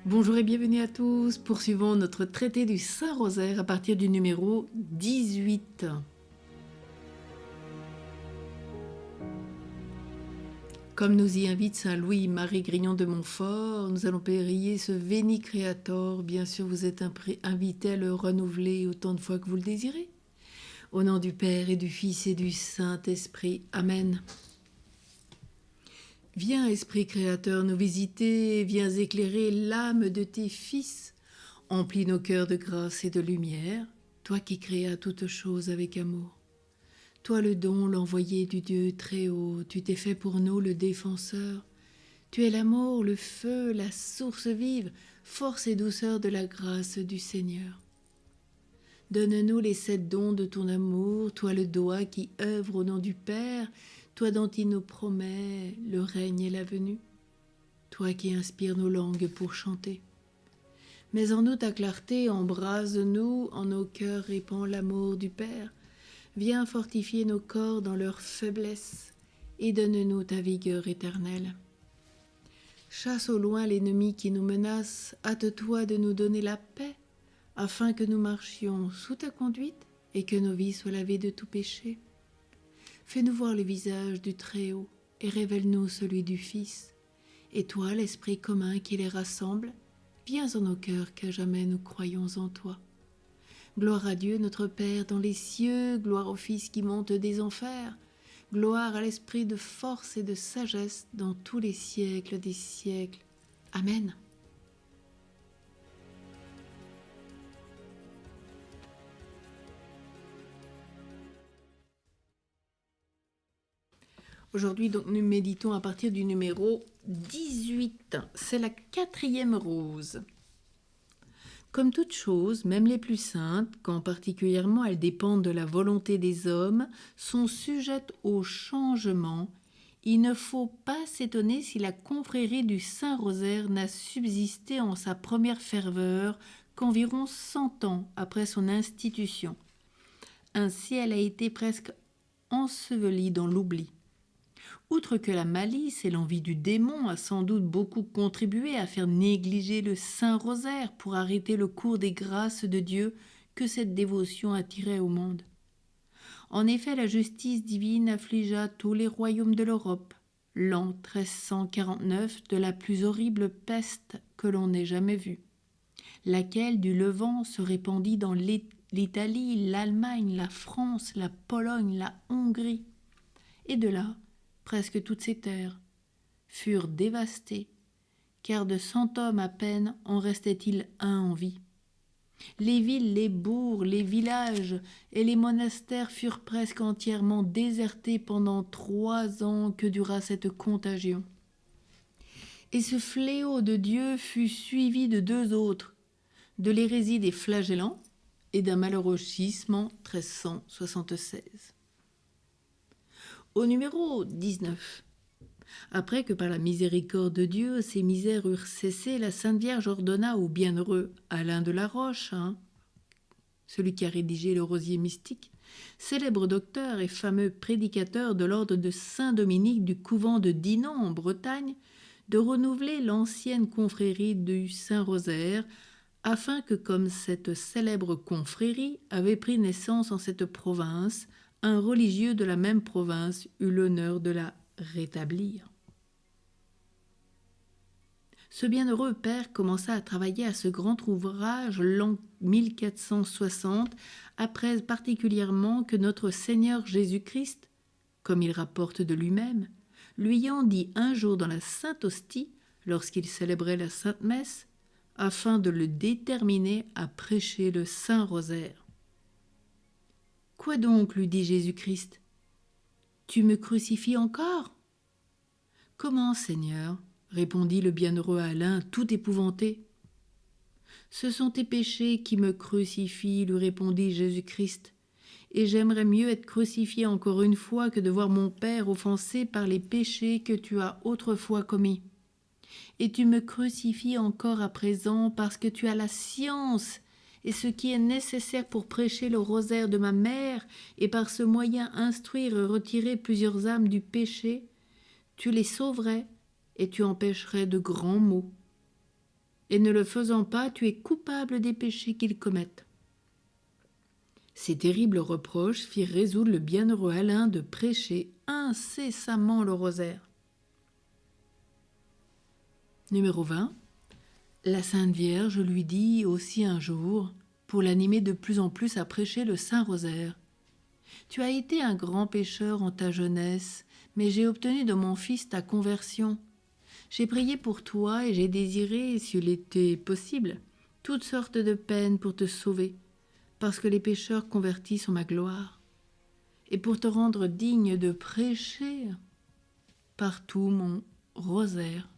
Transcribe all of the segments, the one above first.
Bonjour et bienvenue à tous. Poursuivons notre traité du Saint-Rosaire à partir du numéro 18. Comme nous y invite Saint Louis-Marie Grignon de Montfort, nous allons prier ce Veni Creator. Bien sûr, vous êtes invité à le renouveler autant de fois que vous le désirez. Au nom du Père et du Fils et du Saint-Esprit. Amen. Viens, Esprit Créateur, nous visiter, viens éclairer l'âme de tes fils. Emplis nos cœurs de grâce et de lumière, toi qui créas toutes choses avec amour. Toi le don, l'envoyé du Dieu très haut, tu t'es fait pour nous le défenseur. Tu es l'amour, le feu, la source vive, force et douceur de la grâce du Seigneur. Donne-nous les 7 dons de ton amour, toi le doigt qui œuvre au nom du Père, toi dont il nous promet le règne et la venue, toi qui inspires nos langues pour chanter. Mais en nous ta clarté, embrase-nous, en nos cœurs répand l'amour du Père. Viens fortifier nos corps dans leur faiblesse et donne-nous ta vigueur éternelle. Chasse au loin l'ennemi qui nous menace, hâte-toi de nous donner la paix, afin que nous marchions sous ta conduite et que nos vies soient lavées de tout péché. Fais-nous voir le visage du Très-Haut et révèle-nous celui du Fils. Et toi, l'Esprit commun qui les rassemble, viens en nos cœurs qu'à jamais nous croyons en toi. Gloire à Dieu notre Père dans les cieux, gloire au Fils qui monte des enfers, gloire à l'Esprit de force et de sagesse dans tous les siècles des siècles. Amen. Aujourd'hui, donc, nous méditons à partir du numéro 18. C'est la 4e rose. Comme toute chose, même les plus saintes, quand particulièrement elles dépendent de la volonté des hommes, sont sujettes au changement, il ne faut pas s'étonner si la confrérie du Saint-Rosaire n'a subsisté en sa première ferveur qu'environ 100 ans après son institution. Ainsi, elle a été presque ensevelie dans l'oubli. Outre que la malice et l'envie du démon a sans doute beaucoup contribué à faire négliger le Saint-Rosaire pour arrêter le cours des grâces de Dieu que cette dévotion attirait au monde. En effet, la justice divine affligea tous les royaumes de l'Europe, l'an 1349 de la plus horrible peste que l'on ait jamais vue, laquelle du Levant se répandit dans l'Italie, l'Allemagne, la France, la Pologne, la Hongrie, et de là, presque toutes ces terres furent dévastées, car de 100 hommes à peine en restait-il un en vie. Les villes, les bourgs, les villages et les monastères furent presque entièrement désertés pendant 3 ans que dura cette contagion. Et ce fléau de Dieu fut suivi de 2 autres, de l'hérésie des flagellants et d'un malheureux schisme en 1376. Au numéro 19. Après que par la miséricorde de Dieu, ces misères eurent cessé, la Sainte Vierge ordonna au bienheureux Alain de la Roche, celui qui a rédigé le Rosier mystique, célèbre docteur et fameux prédicateur de l'ordre de Saint-Dominique du couvent de Dinan en Bretagne, de renouveler l'ancienne confrérie du Saint-Rosaire, afin que, comme cette célèbre confrérie avait pris naissance en cette province, un religieux de la même province eut l'honneur de la rétablir. Ce bienheureux père commença à travailler à ce grand ouvrage l'an 1460, après particulièrement que notre Seigneur Jésus-Christ, comme il rapporte de lui-même, lui ayant dit un jour dans la Sainte Hostie, lorsqu'il célébrait la Sainte Messe, afin de le déterminer à prêcher le Saint Rosaire. « Quoi donc, lui dit Jésus-Christ, tu me crucifies encore ?»« Comment, Seigneur ?» répondit le bienheureux Alain, tout épouvanté. « Ce sont tes péchés qui me crucifient, lui répondit Jésus-Christ, et j'aimerais mieux être crucifié encore une fois que de voir mon Père offensé par les péchés que tu as autrefois commis. Et tu me crucifies encore à présent parce que tu as la science et ce qui est nécessaire pour prêcher le rosaire de ma mère et par ce moyen instruire et retirer plusieurs âmes du péché, tu les sauverais et tu empêcherais de grands maux. et ne le faisant pas, tu es coupable des péchés qu'ils commettent. » Ces terribles reproches firent résoudre le bienheureux Alain de prêcher incessamment le rosaire. Numéro 20. La Sainte Vierge lui dit aussi un jour, pour l'animer de plus en plus à prêcher le Saint-Rosaire: « Tu as été un grand pécheur en ta jeunesse, mais j'ai obtenu de mon fils ta conversion. J'ai prié pour toi et j'ai désiré, s'il était possible, toutes sortes de peines pour te sauver, parce que les pécheurs convertis sont ma gloire, et pour te rendre digne de prêcher partout mon rosaire. »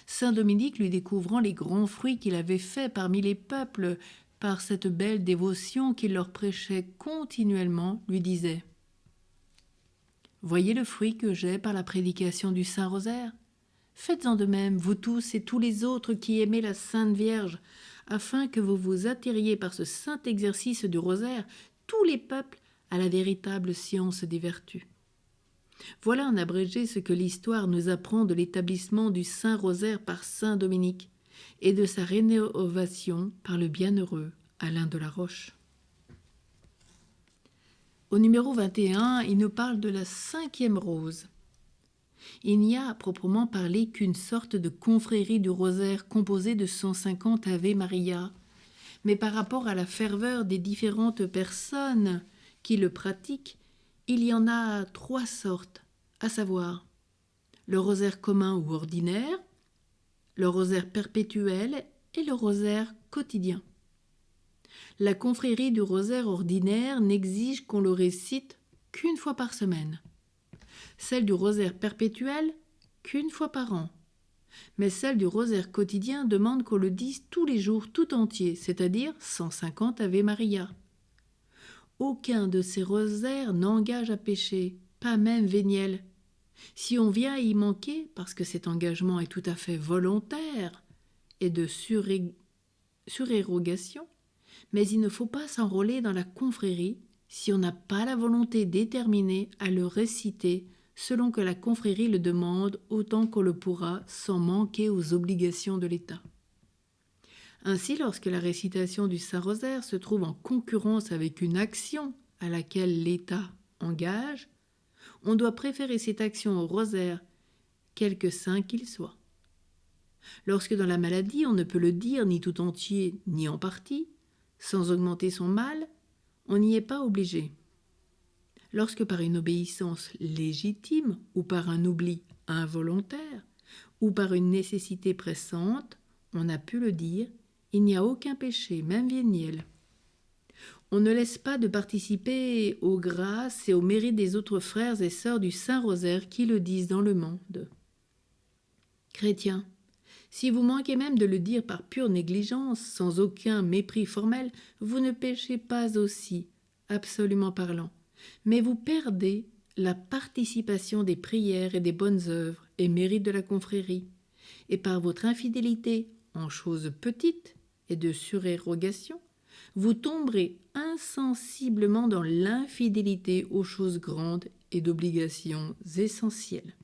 Saint Dominique, lui découvrant les grands fruits qu'il avait faits parmi les peuples par cette belle dévotion qu'il leur prêchait continuellement, lui disait: « Voyez le fruit que j'ai par la prédication du Saint-Rosaire. Faites-en de même, vous tous et tous les autres qui aimez la Sainte Vierge, afin que vous vous attiriez par ce saint exercice du rosaire tous les peuples à la véritable science des vertus. » Voilà en abrégé ce que l'histoire nous apprend de l'établissement du Saint-Rosaire par Saint Dominique et de sa rénovation par le bienheureux Alain de la Roche. Au numéro 21, il nous parle de la 5e rose. Il n'y a à proprement parler qu'une sorte de confrérie du rosaire composée de 150 Ave Maria, mais par rapport à la ferveur des différentes personnes qui le pratiquent, il y en a 3 sortes, à savoir le rosaire commun ou ordinaire, le rosaire perpétuel et le rosaire quotidien. La confrérie du rosaire ordinaire n'exige qu'on le récite qu'une fois par semaine. Celle du rosaire perpétuel qu'une fois par an. Mais celle du rosaire quotidien demande qu'on le dise tous les jours tout entier, c'est-à-dire 150 Ave Maria. Aucun de ces rosaires n'engage à pécher, pas même Véniel. Si on vient à y manquer, parce que cet engagement est tout à fait volontaire et de surérogation, mais il ne faut pas s'enrôler dans la confrérie si on n'a pas la volonté déterminée à le réciter selon que la confrérie le demande autant qu'on le pourra sans manquer aux obligations de l'État. Ainsi, lorsque la récitation du Saint-Rosaire se trouve en concurrence avec une action à laquelle l'État engage, on doit préférer cette action au rosaire, quelque saint qu'il soit. Lorsque dans la maladie on ne peut le dire ni tout entier ni en partie, sans augmenter son mal, on n'y est pas obligé. Lorsque par une obéissance légitime ou par un oubli involontaire ou par une nécessité pressante, on a pu le dire, il n'y a aucun péché, même véniel. On ne laisse pas de participer aux grâces et aux mérites des autres frères et sœurs du Saint-Rosaire qui le disent dans le monde. Chrétiens, si vous manquez même de le dire par pure négligence, sans aucun mépris formel, vous ne péchez pas aussi, absolument parlant, mais vous perdez la participation des prières et des bonnes œuvres et mérites de la confrérie, et par votre infidélité en choses petites et de surérogation, vous tomberez insensiblement dans l'infidélité aux choses grandes et d'obligations essentielles.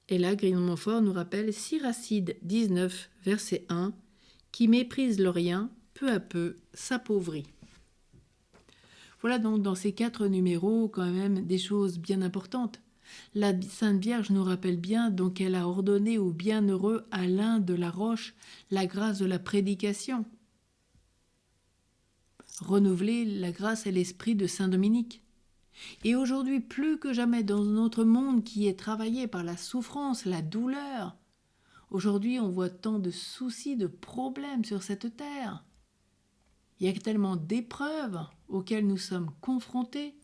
Et là, Grignon-Montfort nous rappelle Siracide 19, verset 1, « Qui méprise le rien, peu à peu s'appauvrit ». Voilà donc dans ces 4 numéros quand même des choses bien importantes. La Sainte Vierge nous rappelle bien donc qu'elle a ordonné au bienheureux Alain de la Roche la grâce de la prédication. Renouveler la grâce et l'esprit de Saint Dominique. Et aujourd'hui, plus que jamais dans notre monde qui est travaillé par la souffrance, la douleur, aujourd'hui on voit tant de soucis, de problèmes sur cette terre. Il y a tellement d'épreuves auxquelles nous sommes confrontés.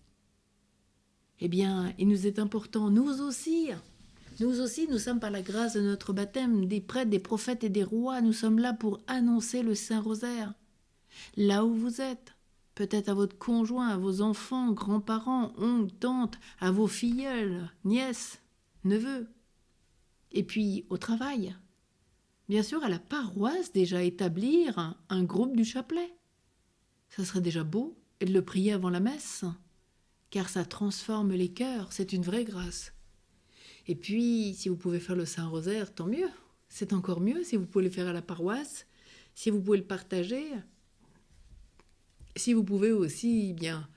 Eh bien, il nous est important, nous aussi, nous sommes par la grâce de notre baptême, des prêtres, des prophètes et des rois, nous sommes là pour annoncer le Saint-Rosaire. Là où vous êtes, peut-être à votre conjoint, à vos enfants, grands-parents, oncles, tantes, à vos filleuls, nièces, neveux. Et puis au travail. Bien sûr, à la paroisse, déjà établir un groupe du chapelet. Ça serait déjà beau, et de le prier avant la messe, car ça transforme les cœurs, c'est une vraie grâce. Et puis, si vous pouvez faire le Saint-Rosaire, tant mieux. c'est encore mieux si vous pouvez le faire à la paroisse, si vous pouvez le partager, si vous pouvez aussi bien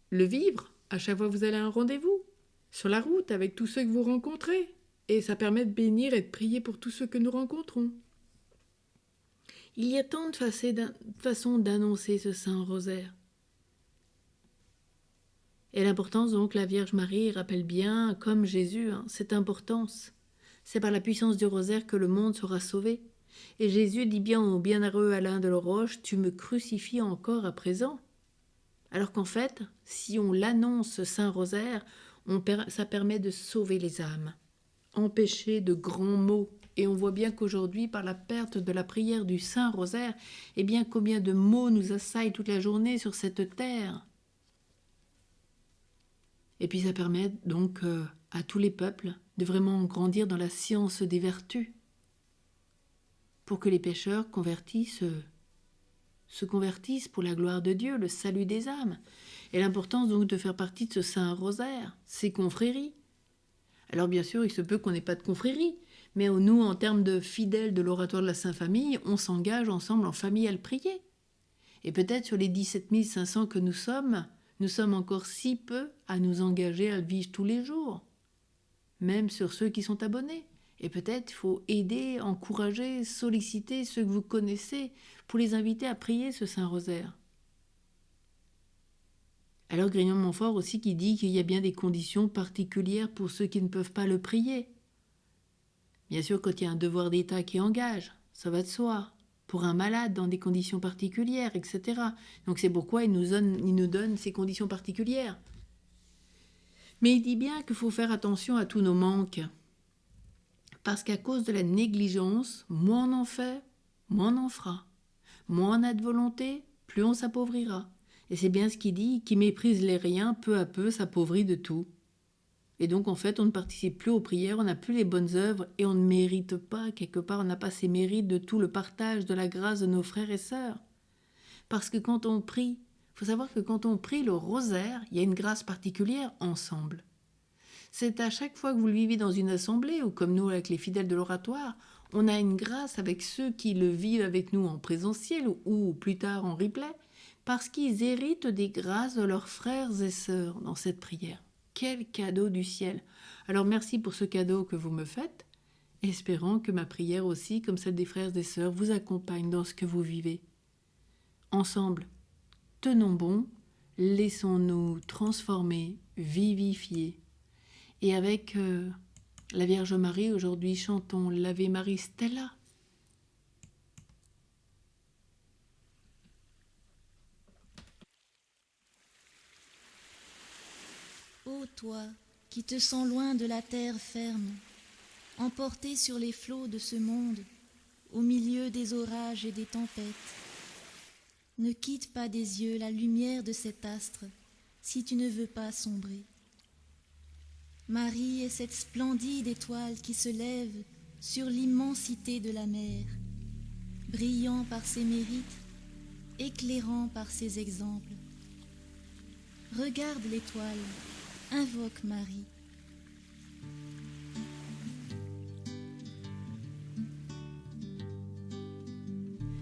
le vivre à chaque fois que vous allez à un rendez-vous, sur la route avec tous ceux que vous rencontrez. Et ça permet de bénir et de prier pour tous ceux que nous rencontrons. Il y a tant de façons d'annoncer ce Saint Rosaire. Et l'importance donc, la Vierge Marie rappelle bien, comme Jésus, cette importance. C'est par la puissance du Rosaire que le monde sera sauvé. Et Jésus dit bien au bienheureux Alain de la Roche, « Tu me crucifies encore à présent ». Alors qu'en fait, si on l'annonce, ce Saint Rosaire, ça permet de sauver les âmes, empêcher de grands maux. Et on voit bien qu'aujourd'hui, par la perte de la prière du Saint Rosaire, eh bien combien de maux nous assaillent toute la journée sur cette terre. Et puis ça permet donc à tous les peuples de vraiment grandir dans la science des vertus, pour que les pécheurs se convertissent pour la gloire de Dieu, le salut des âmes. Et l'importance donc de faire partie de ce Saint Rosaire, ces confréries. Alors bien sûr, il se peut qu'on n'ait pas de confrérie, mais nous, en termes de fidèles de l'oratoire de la Sainte Famille, on s'engage ensemble en famille à le prier. Et peut-être sur les 17 500 que nous sommes encore si peu à nous engager à le vivre tous les jours, même sur ceux qui sont abonnés. Et peut-être il faut aider, encourager, solliciter ceux que vous connaissez pour les inviter à prier ce Saint Rosaire. Alors Grignon-Montfort aussi qui dit qu'il y a bien des conditions particulières pour ceux qui ne peuvent pas le prier. Bien sûr, quand il y a un devoir d'État qui engage, ça va de soi. Pour un malade dans des conditions particulières, etc. Donc c'est pourquoi il nous donne ces conditions particulières. Mais il dit bien qu'il faut faire attention à tous nos manques. Parce qu'à cause de la négligence, moins on en fait, moins on en fera. Moins on a de volonté, plus on s'appauvrira. Et c'est bien ce qu'il dit, qui méprise les riens, peu à peu s'appauvrit de tout. Et donc en fait, on ne participe plus aux prières, on n'a plus les bonnes œuvres et on ne mérite pas, quelque part, on n'a pas ces mérites de tout le partage de la grâce de nos frères et sœurs. Parce que quand on prie, il faut savoir que quand on prie le rosaire, il y a une grâce particulière ensemble. C'est à chaque fois que vous le vivez dans une assemblée, ou comme nous avec les fidèles de l'oratoire, on a une grâce avec ceux qui le vivent avec nous en présentiel ou plus tard en replay, parce qu'ils héritent des grâces de leurs frères et sœurs dans cette prière. Quel cadeau du ciel! Alors merci pour ce cadeau que vous me faites, espérant que ma prière aussi, comme celle des frères et sœurs, vous accompagne dans ce que vous vivez. Ensemble, tenons bon, laissons-nous transformer, vivifier. Et avec la Vierge Marie, aujourd'hui, chantons l'Ave Marie Stella. Ô toi, qui te sens loin de la terre ferme, emporté sur les flots de ce monde, au milieu des orages et des tempêtes, ne quitte pas des yeux la lumière de cet astre, si tu ne veux pas sombrer. Marie est cette splendide étoile qui se lève sur l'immensité de la mer, brillant par ses mérites, éclairant par ses exemples. Regarde l'étoile, invoque Marie.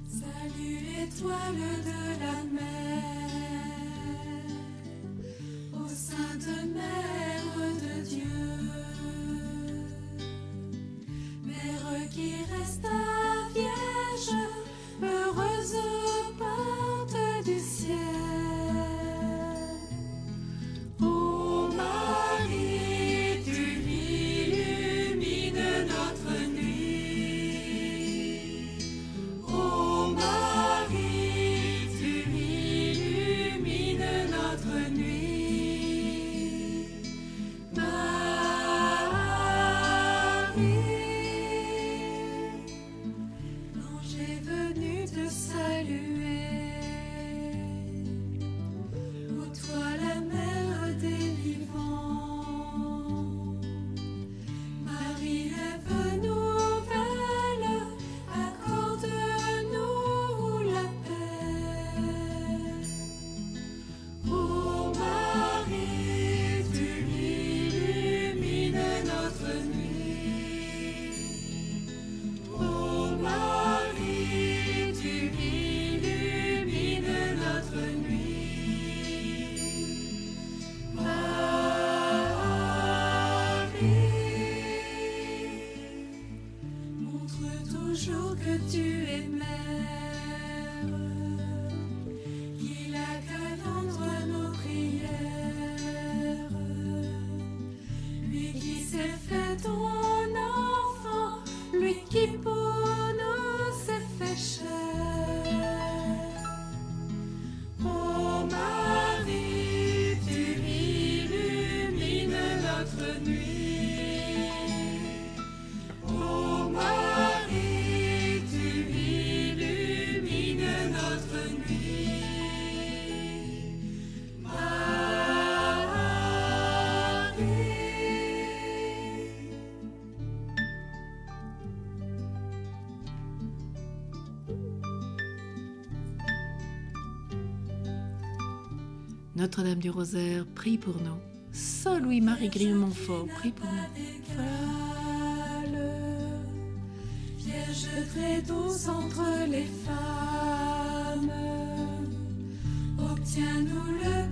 Salut étoile de la mer, ô sainte mère de Dieu, mère qui resta vierge, heureuse porte du ciel. Ô Marie, tu illumines notre nuit. Ô Marie, tu nuit. Ô Marie, tu illumines notre nuit. Marie. Notre-Dame du Rosaire, prie pour nous. Saint Louis-Marie Grille-Montfort, prie pour nous. Vierge très douce entre les femmes, obtiens-nous le